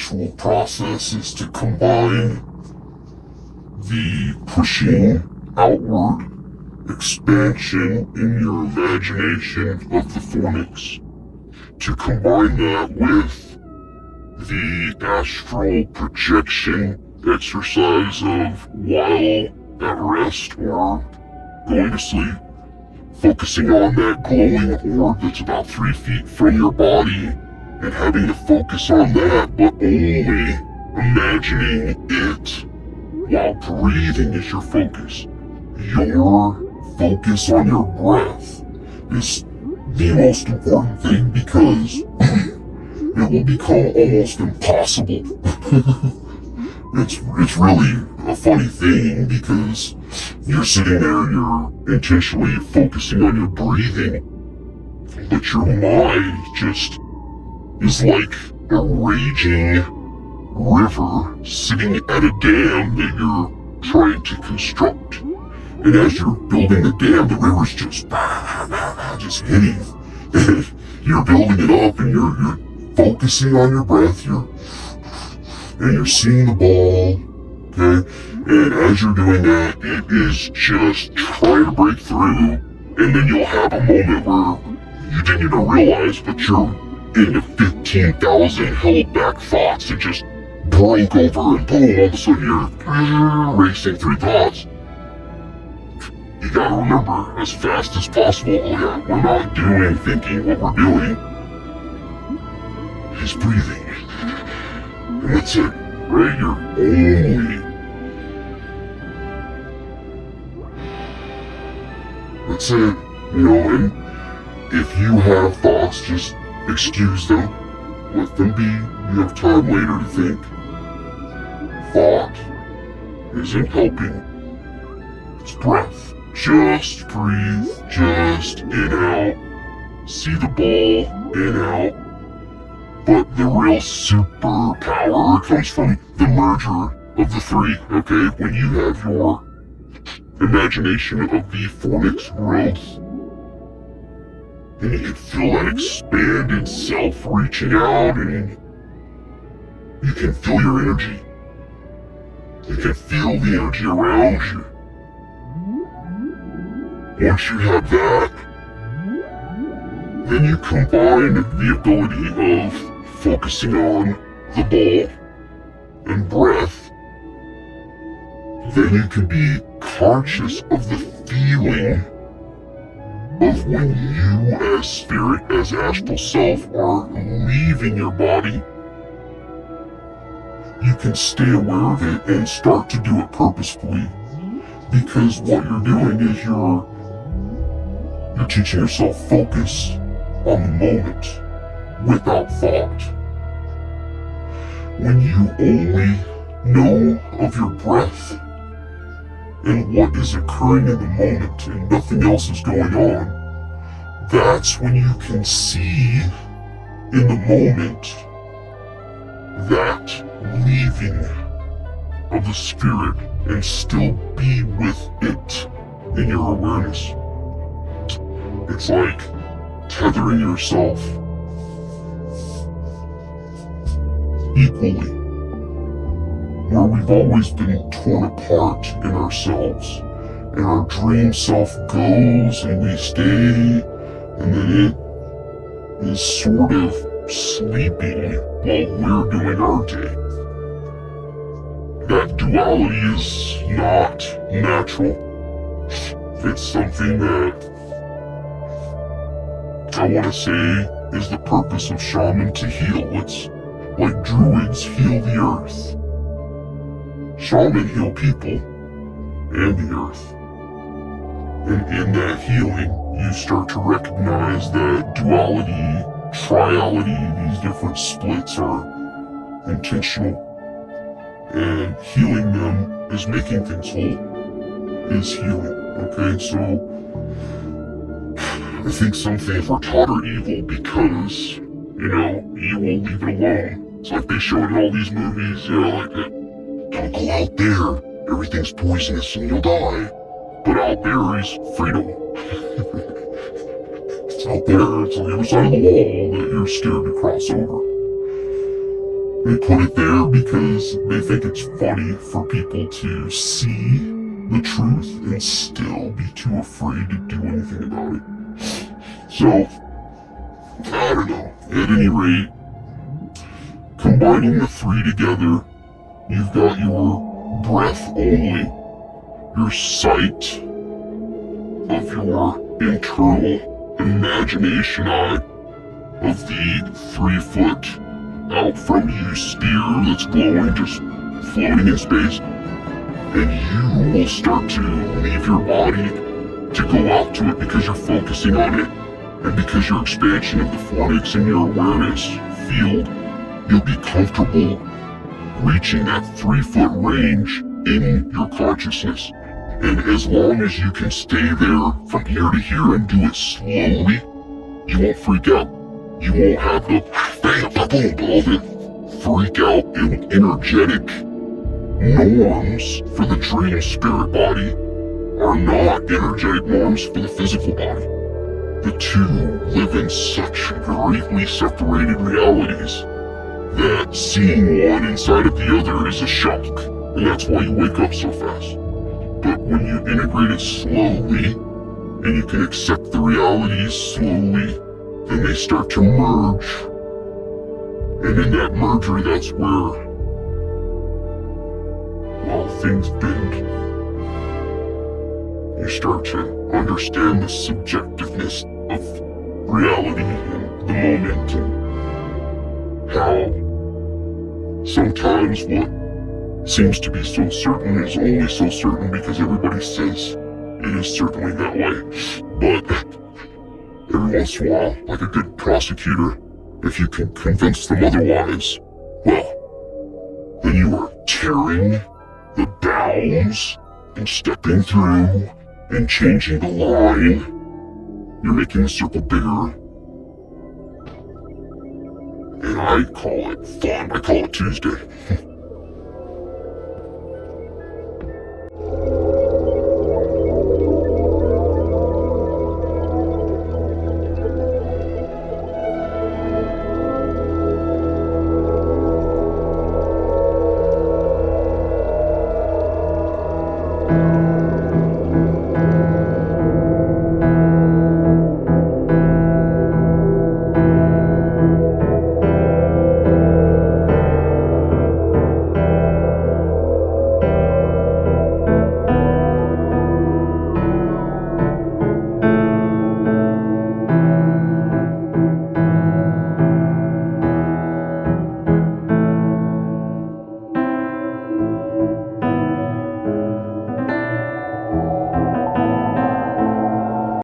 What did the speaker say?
actual process is to combine the pushing outward expansion in your imagination of the fornix, to combine that with the astral projection exercise of while at rest or going to sleep, focusing on that glowing orb that's about 3 feet from your body and having to focus on that, but only imagining it while breathing is your focus. Your focus on your breath is the most important thing, because it will become almost impossible. It's really a funny thing, because you're sitting there, you're intentionally focusing on your breathing, but your mind just is like a raging river sitting at a dam that you're trying to construct. And as you're building the dam, the river's just hitting. You're building it up, and you're focusing on your breath, and you're seeing the ball, okay? And as you're doing that, it is just trying to break through, and then you'll have a moment where you didn't even realize, but you're into 15,000 held back thoughts that just broke over, and boom, all of a sudden you're racing through thoughts. You gotta remember, as fast as possible, oh yeah, we're not doing thinking. What we're doing is breathing. And that's it, right? You're only... That's it, and if you have thoughts, just excuse them. Let them be. You have time later to think. Thought isn't helping. It's breath. Just breathe, just in, out. See the ball, in, out. But the real superpower comes from the merger of the three, okay? When you have your imagination of the fornix worlds, and you can feel that expanded self reaching out, and you can feel your energy. You can feel the energy around you. Once you have that, then you combine the ability of focusing on the ball and breath. Then you can be conscious of the feeling of when you as spirit, as astral self, are leaving your body. You can stay aware of it and start to do it purposefully, because what you're doing is you're teaching yourself focus on the moment without thought. When you only know of your breath and what is occurring in the moment and nothing else is going on, that's when you can see in the moment that leaving of the spirit and still be with it in your awareness. It's like tethering yourself equally, where we've always been torn apart in ourselves, and our dream self goes and we stay, and then it is sort of sleeping while we're doing our day. That duality is not natural. It's something that I want to say is the purpose of shaman to heal. It's like druids heal the earth. Shaman heal people and the earth. And in that healing, you start to recognize that duality, triality, these different splits are intentional. And healing them is making things whole, is healing. Okay, so I think some things we're taught are evil because, evil, leave it alone. It's like they show it in all these movies, like that. Don't go out there. Everything's poisonous and you'll die. But out there is freedom. It's out there, it's on the other side of the wall that you're scared to cross over. They put it there because they think it's funny for people to see the truth and still be too afraid to do anything about it. So, I don't know. At any rate, combining the three together, you've got your breath only, your sight of your internal imagination eye of the 3 foot out from you sphere that's glowing, just floating in space, and you will start to leave your body to go out to it because you're focusing on it, and because your expansion of the fornix and your awareness field, you'll be comfortable reaching that 3 foot range in your consciousness. And as long as you can stay there from here to here and do it slowly, you won't freak out. You won't have the bang, all the freak out and energetic norms for the dream spirit body are not energetic norms for the physical body. The two live in such greatly separated realities that seeing one inside of the other is a shock, and that's why you wake up so fast. But when you integrate it slowly, and you can accept the realities slowly, then they start to merge. And in that merger, that's where, well, things bend. You start to understand the subjectiveness of reality and the moment, and how sometimes what seems to be so certain is only so certain because everybody says it is certainly that way. But every once in a while, like a good prosecutor, if you can convince them otherwise, well, then you are tearing the bounds and stepping through and changing the line. You're making the circle bigger. And I call it fun. I call it Tuesday.